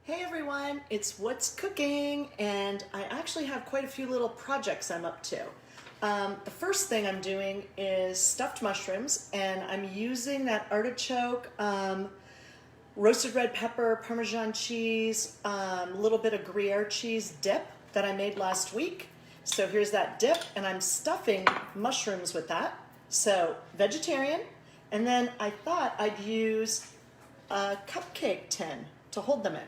Hey everyone, it's What's Cooking, and I actually have quite a few little projects I'm up to. The first thing I'm doing is stuffed mushrooms, and I'm using that artichoke, roasted red pepper, Parmesan cheese, a little bit of Gruyere cheese dip that I made last week. So here's that dip, and I'm stuffing mushrooms with that. So vegetarian, and then I thought I'd use a cupcake tin to hold them in.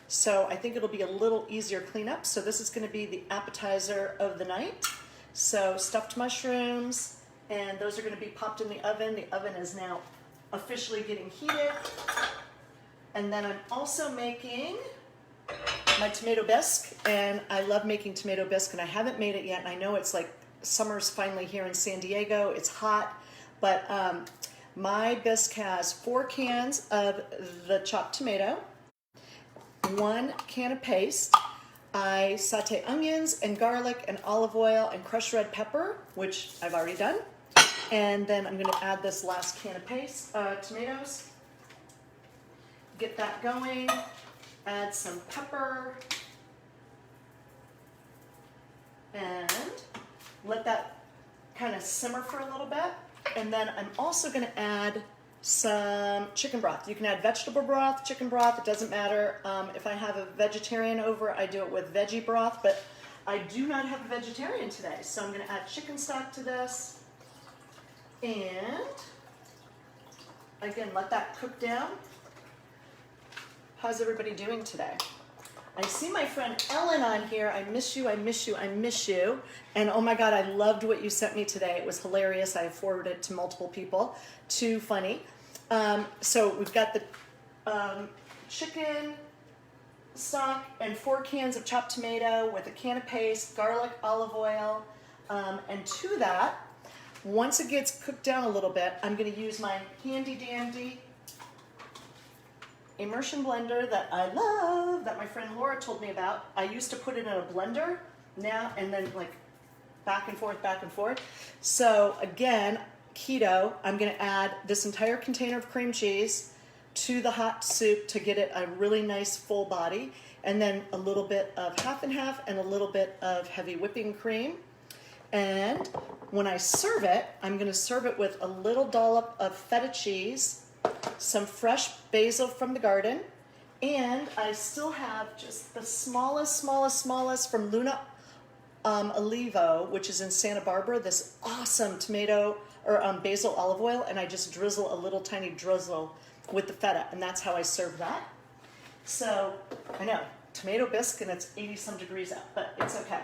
So I think it'll be a little easier cleanup. So this is going to be the appetizer of the night. So stuffed mushrooms, and those are going to be popped in the oven. The oven is now officially getting heated. And then I'm also making my tomato bisque, and I love making tomato bisque, and I haven't made it yet. And I know it's like summer's finally here in San Diego. It's hot, but my bisque has 4 cans of the chopped tomato, 1 can of paste. I saute onions and garlic and olive oil and crushed red pepper, which I've already done. And then I'm going to add this last can of paste, tomatoes. Get that going. Add some pepper. And let that kind of simmer for a little bit. And then I'm also going to add some chicken broth. You can add vegetable broth, chicken broth, it doesn't matter. If I have a vegetarian over, I do it with veggie broth, but I do not have a vegetarian today. So I'm going to add chicken stock to this. And again, let that cook down. How's everybody doing today? I see my friend Ellen on here. I miss you, I miss you, I miss you. And oh my God, I loved what you sent me today. It was hilarious. I forwarded it to multiple people. Too funny. So we've got the chicken stock and 4 cans of chopped tomato with a can of paste, garlic, olive oil. And to that, once it gets cooked down a little bit, I'm going to use my handy dandy immersion blender that I love, that my friend Laura told me about. I used to put it in a blender now and then like back and forth, back and forth. So again, keto, I'm going to add this entire container of cream cheese to the hot soup to get it a really nice full body, and then a little bit of half and half and a little bit of heavy whipping cream. And when I serve it, I'm going to serve it with a little dollop of feta cheese, some fresh basil from the garden, and I still have just the smallest from Luna Olivo, which is in Santa Barbara, this awesome tomato or basil olive oil, and I just drizzle a little tiny drizzle with the feta, and that's how I serve that. So I know, tomato bisque, and it's 80 some degrees out, but it's okay.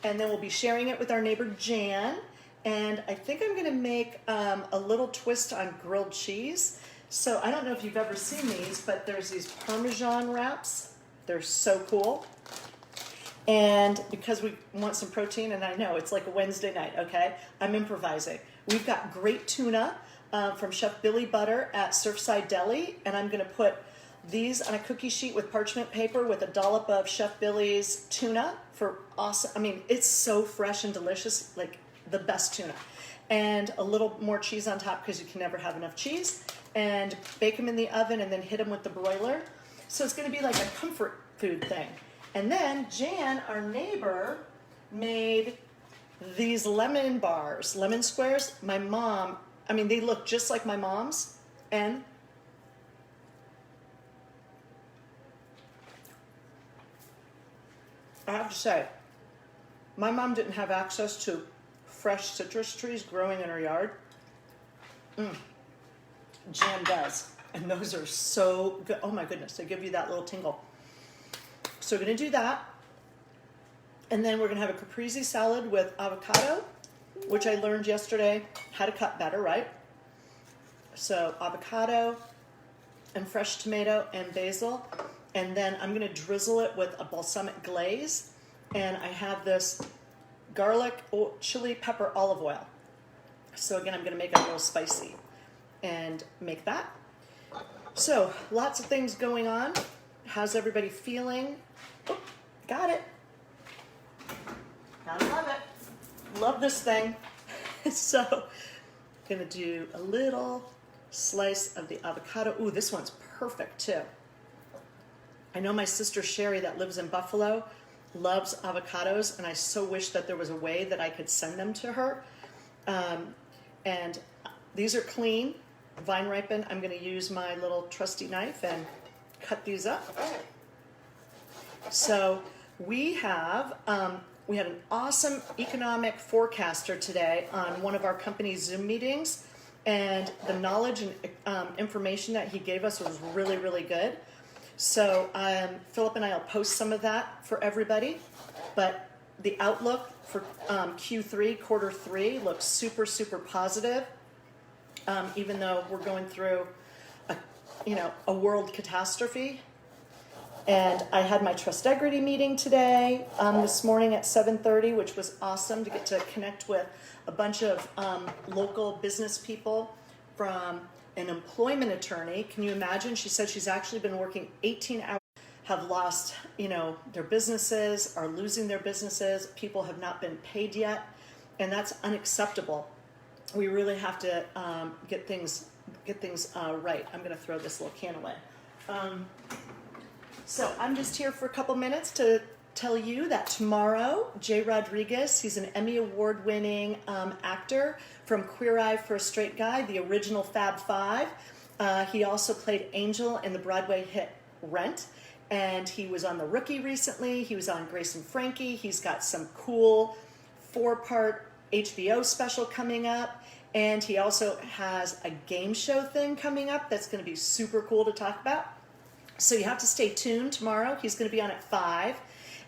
And then we'll be sharing it with our neighbor Jan, and I think I'm gonna make a little twist on grilled cheese. So I don't know if you've ever seen these, but there's these Parmesan wraps. They're so cool. And because we want some protein, and I know it's like a Wednesday night, okay? I'm improvising. We've got great tuna from Chef Billy Butter at Surfside Deli, and I'm gonna put these on a cookie sheet with parchment paper with a dollop of Chef Billy's tuna for awesome. I mean, it's so fresh and delicious, like the best tuna. And a little more cheese on top because you can never have enough cheese. And bake them in the oven and then hit them with the broiler. So it's gonna be like a comfort food thing. And then Jan, our neighbor, made these lemon bars, lemon squares. My mom, I mean, they look just like my mom's. And I have to say, my mom didn't have access to fresh citrus trees growing in her yard. Jan does, and those are so good. Oh my goodness, they give you that little tingle. So we're gonna do that, and then we're gonna have a caprese salad with avocado, which I learned yesterday how to cut better, right? So avocado and fresh tomato and basil, and then I'm gonna drizzle it with a balsamic glaze, and I have this garlic, chili, pepper, olive oil. So again, I'm gonna make it a little spicy and make that. So lots of things going on. How's everybody feeling? Oh, got it. Gotta love it. Love this thing. So gonna do a little slice of the avocado. Ooh, this one's perfect too. I know my sister Sherry that lives in Buffalo loves avocados, and I so wish that there was a way that I could send them to her. And these are clean, vine ripened. I'm going to use my little trusty knife and cut these up. So we had an awesome economic forecaster today on one of our company's Zoom meetings, and the knowledge and information that he gave us was really, really good. So Philip and I will post some of that for everybody, but the outlook for Q3, quarter three, looks super, super positive, even though we're going through a world catastrophe. And I had my Trustegrity meeting today, this morning at 7:30, which was awesome to get to connect with a bunch of local business people, from an employment attorney. Can you imagine? She said she's actually been working 18 hours, have lost, their businesses, are losing their businesses. People have not been paid yet, and that's unacceptable. We really have to get things right. I'm going to throw this little can away. So I'm just here for a couple minutes to tell you that tomorrow, Jay Rodriguez, he's an Emmy Award-winning actor from Queer Eye for a Straight Guy, the original Fab Five. He also played Angel in the Broadway hit Rent, and he was on The Rookie recently. He was on Grace and Frankie. He's got some cool 4-part HBO special coming up, and he also has a game show thing coming up that's going to be super cool to talk about. So you have to stay tuned tomorrow. He's going to be on at 5.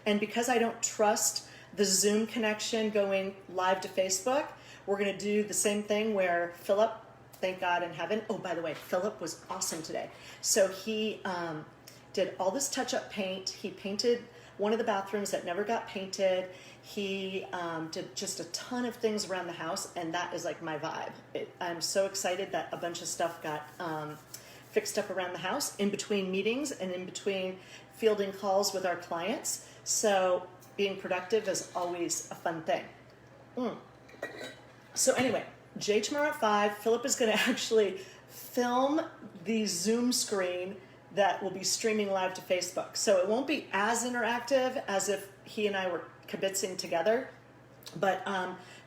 And because I don't trust the Zoom connection going live to Facebook, we're going to do the same thing where Philip, thank God in heaven. Oh, by the way, Philip was awesome today. So he did all this touch-up paint. He painted one of the bathrooms that never got painted. He did just a ton of things around the house, and that is like my vibe. I'm so excited that a bunch of stuff got fixed up around the house in between meetings and in between fielding calls with our clients. So being productive is always a fun thing. So anyway, Jay tomorrow at 5. Philip is going to actually film the Zoom screen that will be streaming live to Facebook. So it won't be as interactive as if he and I were kibitzing together. But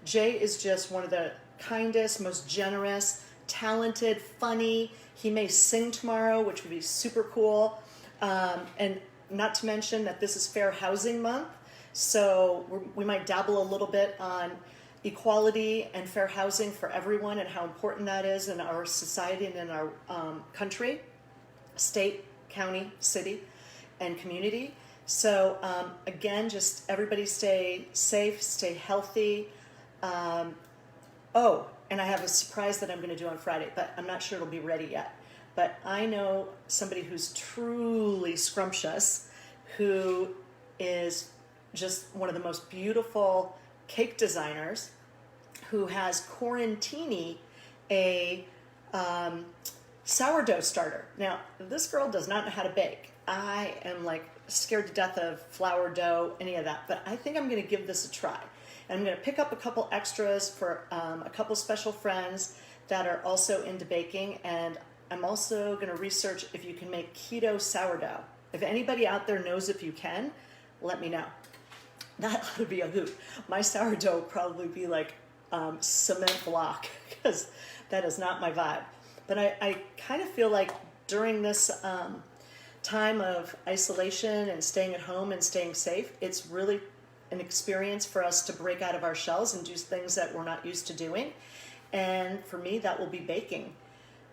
Jay is just one of the kindest, most generous, talented, funny. He may sing tomorrow, which would be super cool. And not to mention that this is Fair Housing Month. So we might dabble a little bit on equality and fair housing for everyone and how important that is in our society and in our country, state, county, city, and community. So again, just everybody stay safe, stay healthy. And I have a surprise that I'm going to do on Friday, but I'm not sure it'll be ready yet. But I know somebody who's truly scrumptious, who is just one of the most beautiful cake designers, who has Quarantini, a sourdough starter. Now, this girl does not know how to bake. I am like scared to death of flour dough, any of that, but I think I'm going to give this a try. And I'm going to pick up a couple extras for a couple special friends that are also into baking, and I'm also going to research if you can make keto sourdough. If anybody out there knows if you can, let me know. That ought to be a hoot. My sourdough would probably be like cement block, because that is not my vibe. But I kind of feel like during this time of isolation and staying at home and staying safe, it's really an experience for us to break out of our shells and do things that we're not used to doing. And for me, that will be baking.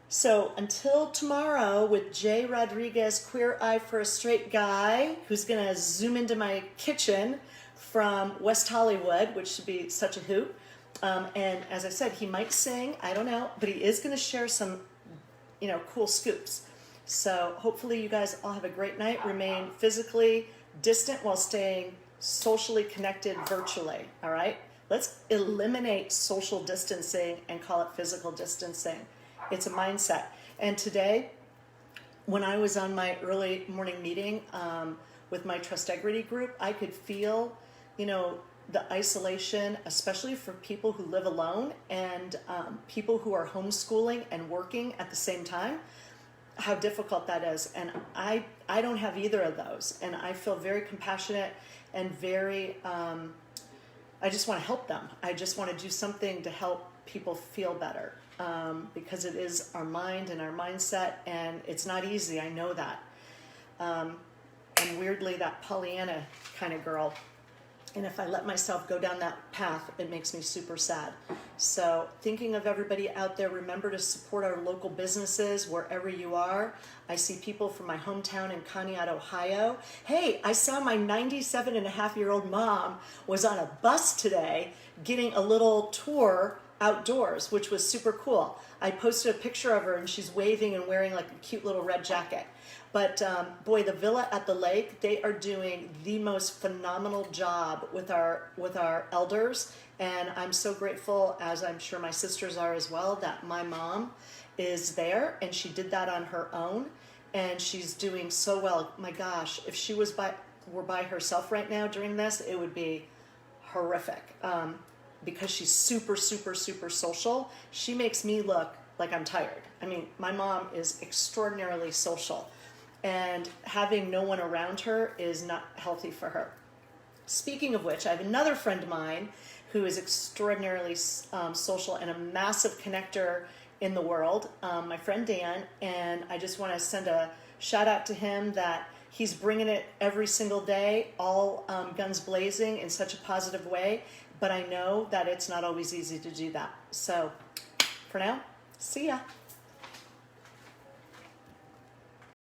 So until tomorrow with Jay Rodriguez, Queer Eye for a Straight Guy, who's going to zoom into my kitchen from West Hollywood, which should be such a hoot. And as I said, he might sing, I don't know, but he is going to share some, cool scoops. So hopefully you guys all have a great night. Remain physically distant while staying socially connected virtually, all right? Let's eliminate social distancing and call it physical distancing. It's a mindset. And today, when I was on my early morning meeting with my Trustegrity group, I could feel, the isolation, especially for people who live alone and people who are homeschooling and working at the same time. how difficult that is. And I don't have either of those. And I feel very compassionate and very, I just want to help them. I just want to do something to help people feel better, because it is our mind and our mindset, and it's not easy. I know that. I'm weirdly that Pollyanna kind of girl. And if I let myself go down that path, it makes me super sad. So thinking of everybody out there, remember to support our local businesses wherever you are. I see people from my hometown in Conneaut, Ohio. Hey, I saw my 97-and-a-half-year-old mom was on a bus today getting a little tour outdoors, which was super cool. I posted a picture of her and she's waving and wearing like a cute little red jacket. But boy, the Villa at the Lake, they are doing the most phenomenal job with our elders. And I'm so grateful, as I'm sure my sisters are as well, that my mom is there and she did that on her own. And she's doing so well. My gosh, if she were by herself right now during this, it would be horrific. Because she's super, super, super social. She makes me look like I'm tired. I mean, my mom is extraordinarily social. And having no one around her is not healthy for her. Speaking of which, I have another friend of mine who is extraordinarily social and a massive connector in the world, my friend Dan, and I just want to send a shout out to him that he's bringing it every single day, all guns blazing in such a positive way, but I know that it's not always easy to do that. So for now, see ya.